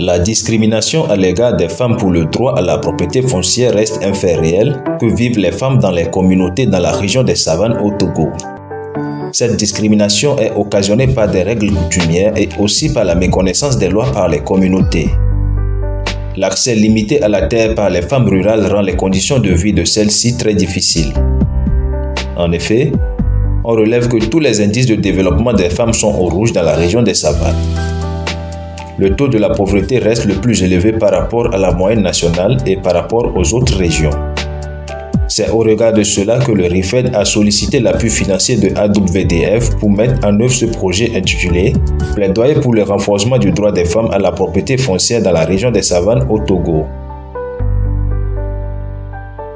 La discrimination à l'égard des femmes pour le droit à la propriété foncière reste un fait réel que vivent les femmes dans les communautés dans la région des savanes au Togo. Cette discrimination est occasionnée par des règles coutumières et aussi par la méconnaissance des lois par les communautés. L'accès limité à la terre par les femmes rurales rend les conditions de vie de celles-ci très difficiles. En effet, on relève que tous les indices de développement des femmes sont au rouge dans la région des savanes. Le taux de la pauvreté reste le plus élevé par rapport à la moyenne nationale et par rapport aux autres régions. C'est au regard de cela que le RIFED a sollicité l'appui financier de AWDF pour mettre en œuvre ce projet intitulé « Plaidoyer pour le renforcement du droit des femmes à la propriété foncière dans la région des savanes au Togo ».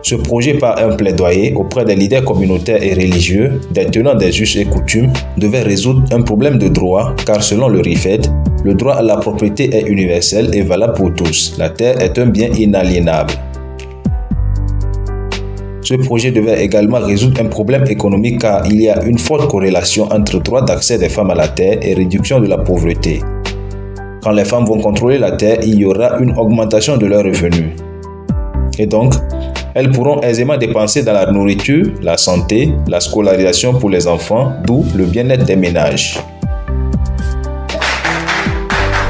Ce projet, par un plaidoyer auprès des leaders communautaires et religieux, des tenants des us et coutumes, devait résoudre un problème de droit car selon le RIFED, le droit à la propriété est universel et valable pour tous. La terre est un bien inaliénable. Ce projet devait également résoudre un problème économique car il y a une forte corrélation entre droit d'accès des femmes à la terre et réduction de la pauvreté. Quand les femmes vont contrôler la terre, il y aura une augmentation de leurs revenus. Et donc, elles pourront aisément dépenser dans la nourriture, la santé, la scolarisation pour les enfants, d'où le bien-être des ménages.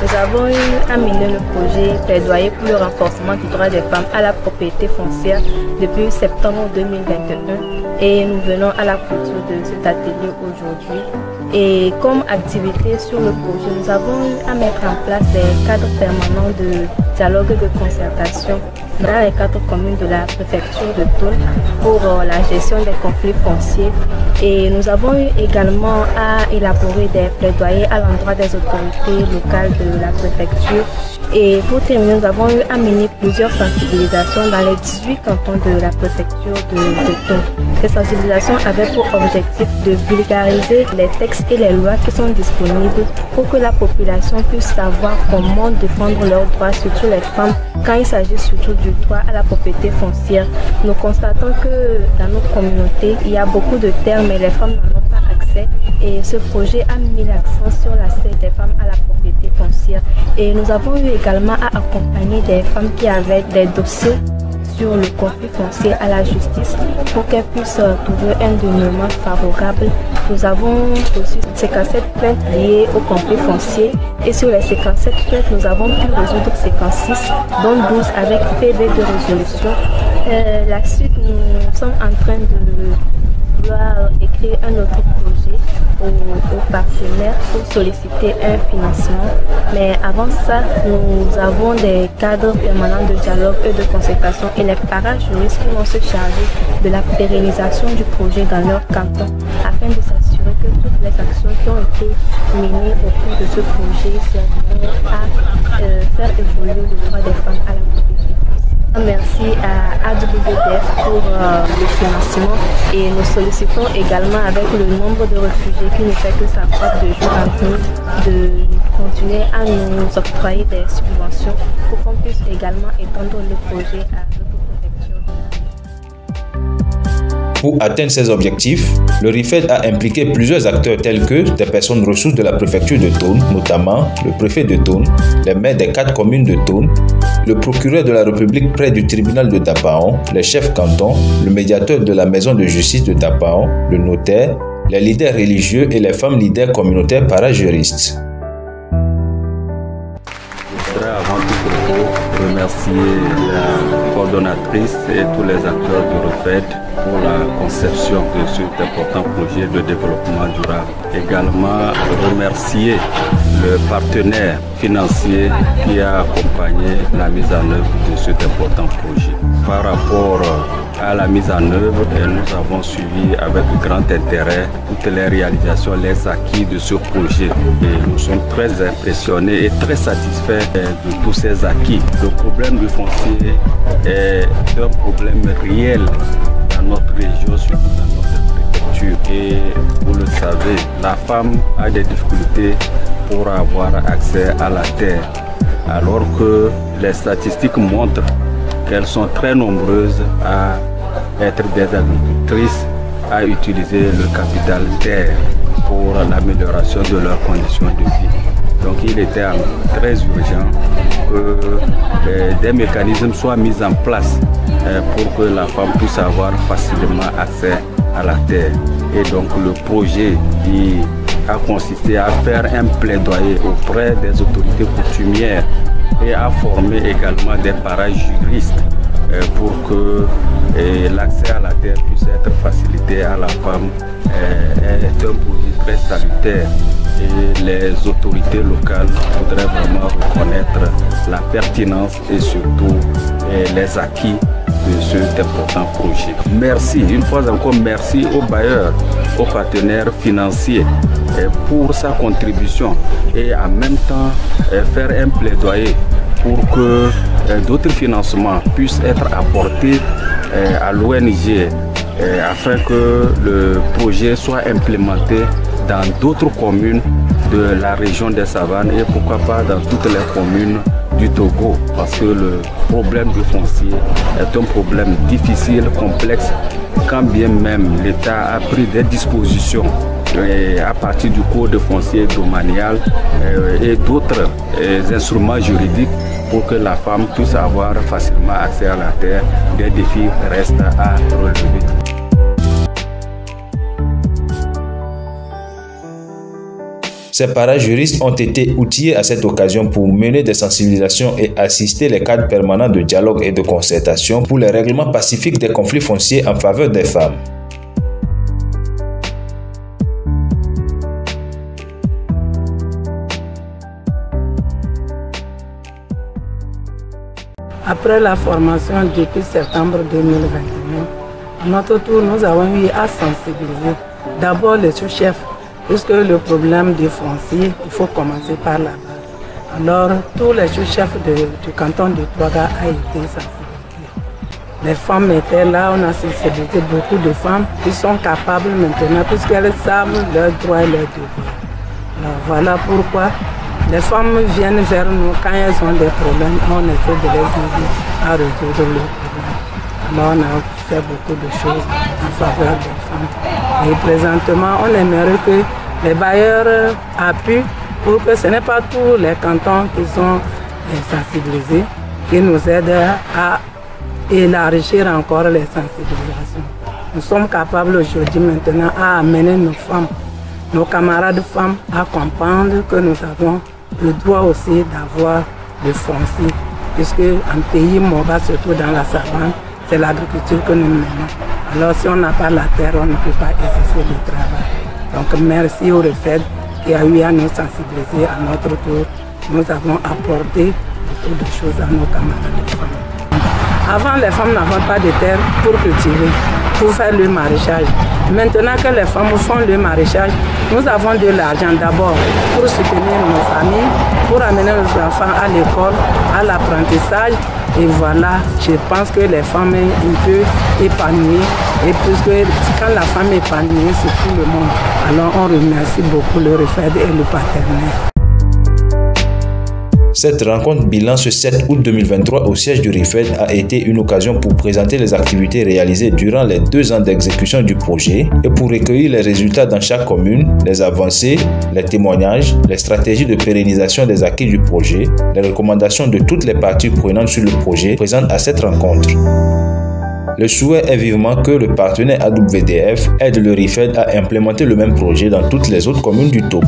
Nous avons eu à mener le projet plaidoyer pour le renforcement du droit des femmes à la propriété foncière depuis septembre 2021 et nous venons à la clôture de cet atelier aujourd'hui. Et comme activité sur le projet, nous avons eu à mettre en place des cadres permanents de dialogue et de concertation dans les 4 communes de la préfecture de Thône pour la gestion des conflits fonciers. Et nous avons eu également à élaborer des plaidoyers à l'endroit des autorités locales de la préfecture. Et pour terminer, nous avons eu à mener plusieurs sensibilisations dans les 18 cantons de la préfecture de Thône. Ces sensibilisations avaient pour objectif de vulgariser les textes et les lois qui sont disponibles pour que la population puisse savoir comment défendre leurs droits, surtout les femmes, quand il s'agit surtout du droit à la propriété foncière. Nous constatons que dans notre communauté, il y a beaucoup de terres, mais les femmes n'en ont pas accès. Et ce projet a mis l'accent sur l'accès des femmes à la propriété foncière. Et nous avons eu également à accompagner des femmes qui avaient des dossiers sur le conflit foncier à la justice pour qu'elles puissent trouver un dénouement favorable. Nous avons reçu 57 plaintes liées au conflit foncier et sur les 57 plaintes, nous avons pu résoudre 56, dont 12 avec PV de résolution. La suite, nous sommes en train de vouloir écrire un autre projet aux partenaires pour solliciter un financement. Mais avant ça, nous avons des cadres permanents de dialogue et de concertation et les parajuristes qui vont se charger de la pérennisation du projet dans leur canton afin de s'assurer que toutes les actions qui ont été menées au cours de ce projet serviront à faire évoluer le droit des femmes à la propriété. Merci à AWDF pour le financement et nous sollicitons également avec le nombre de réfugiés qui ne fait que s'accroître de jour en jour de continuer à nous octroyer des subventions pour qu'on puisse également étendre le projet à d'autres préfectures. Pour atteindre ces objectifs, le RIFED a impliqué plusieurs acteurs tels que des personnes ressources de la préfecture de Thône, notamment le préfet de Thône, les maires des 4 communes de Thône, le procureur de la République près du tribunal de Dapaon, les chefs cantons, le médiateur de la maison de justice de Dapaon, le notaire, les leaders religieux et les femmes leaders communautaires parajuristes. Je voudrais avant tout remercier la coordonnatrice et tous les acteurs du RIFED pour la conception de cet important projet de développement durable. Également remercier le partenaire financier qui a accompagné la mise en œuvre de cet important projet. Par rapport à la mise en œuvre, nous avons suivi avec grand intérêt toutes les réalisations, les acquis de ce projet. Et nous sommes très impressionnés et très satisfaits de tous ces acquis. Le problème du foncier est un problème réel dans notre région, surtout dans notre préfecture. Et vous le savez, la femme a des difficultés pour avoir accès à la terre, alors que les statistiques montrent qu'elles sont très nombreuses à être des agricultrices, à utiliser le capital terre pour l'amélioration de leurs conditions de vie. Donc il était très urgent que des mécanismes soient mis en place pour que la femme puisse avoir facilement accès à la terre. Et donc le projet qui a consisté à faire un plaidoyer auprès des autorités coutumières et à former également des parajuristes pour que l'accès à la terre puisse être facilité à la femme est un projet très salutaire. Et les autorités locales voudraient vraiment reconnaître la pertinence et surtout les acquis de cet important projet. Merci, une fois encore, merci aux bailleurs, aux partenaires financiers pour sa contribution et en même temps faire un plaidoyer pour que d'autres financements puissent être apportés à l'ONG afin que le projet soit implémenté dans d'autres communes de la région des Savanes et pourquoi pas dans toutes les communes du Togo, parce que le problème du foncier est un problème difficile, complexe, quand bien même l'État a pris des dispositions à partir du code foncier domanial et d'autres instruments juridiques pour que la femme puisse avoir facilement accès à la terre. Des défis restent à relever. Ces parajuristes ont été outillés à cette occasion pour mener des sensibilisations et assister les cadres permanents de dialogue et de concertation pour le règlement pacifique des conflits fonciers en faveur des femmes. Après la formation depuis septembre 2021, à notre tour, nous avons eu à sensibiliser d'abord les sous-chefs, puisque le problème du foncier, il faut commencer par la base. Alors, tous les sous-chefs du canton de Touaga ont été sensibilisés. Les femmes étaient là, on a sensibilisé beaucoup de femmes qui sont capables maintenant, puisqu'elles savent leurs droits et leurs devoirs. Alors, voilà pourquoi les femmes viennent vers nous quand elles ont des problèmes, on essaie de les aider à résoudre leurs problèmes. Alors, on a fait beaucoup de choses en faveur des femmes. Et présentement, on aimerait que les bailleurs appuient pour que ce n'est pas tous les cantons qui sont sensibilisés, qui nous aident à élargir encore les sensibilisations. Nous sommes capables aujourd'hui maintenant à amener nos femmes, nos camarades femmes à comprendre que nous avons le droit aussi d'avoir le foncier, puisque en pays Moba, surtout dans la savane, c'est l'agriculture que nous menons. Alors si on n'a pas la terre, on ne peut pas exercer le travail. Donc merci au REFED qui a eu à nous sensibiliser à notre tour. Nous avons apporté beaucoup de choses à nos camarades femmes. Avant, les femmes n'avaient pas de terre pour cultiver, pour faire le maraîchage. Maintenant que les femmes font le maraîchage, nous avons de l'argent d'abord pour soutenir nos familles, pour amener nos enfants à l'école, à l'apprentissage. Et voilà, je pense que les femmes sont un peu épanouies. Et puisque quand la femme est épanouie, c'est tout le monde. Alors on remercie beaucoup le REFED et le partenaire. Cette rencontre bilan ce 7 août 2023 au siège du REFED a été une occasion pour présenter les activités réalisées durant les 2 ans d'exécution du projet et pour recueillir les résultats dans chaque commune, les avancées, les témoignages, les stratégies de pérennisation des acquis du projet, les recommandations de toutes les parties prenantes sur le projet présentes à cette rencontre. Le souhait est vivement que le partenaire AWDF aide le REFED à implémenter le même projet dans toutes les autres communes du Togo.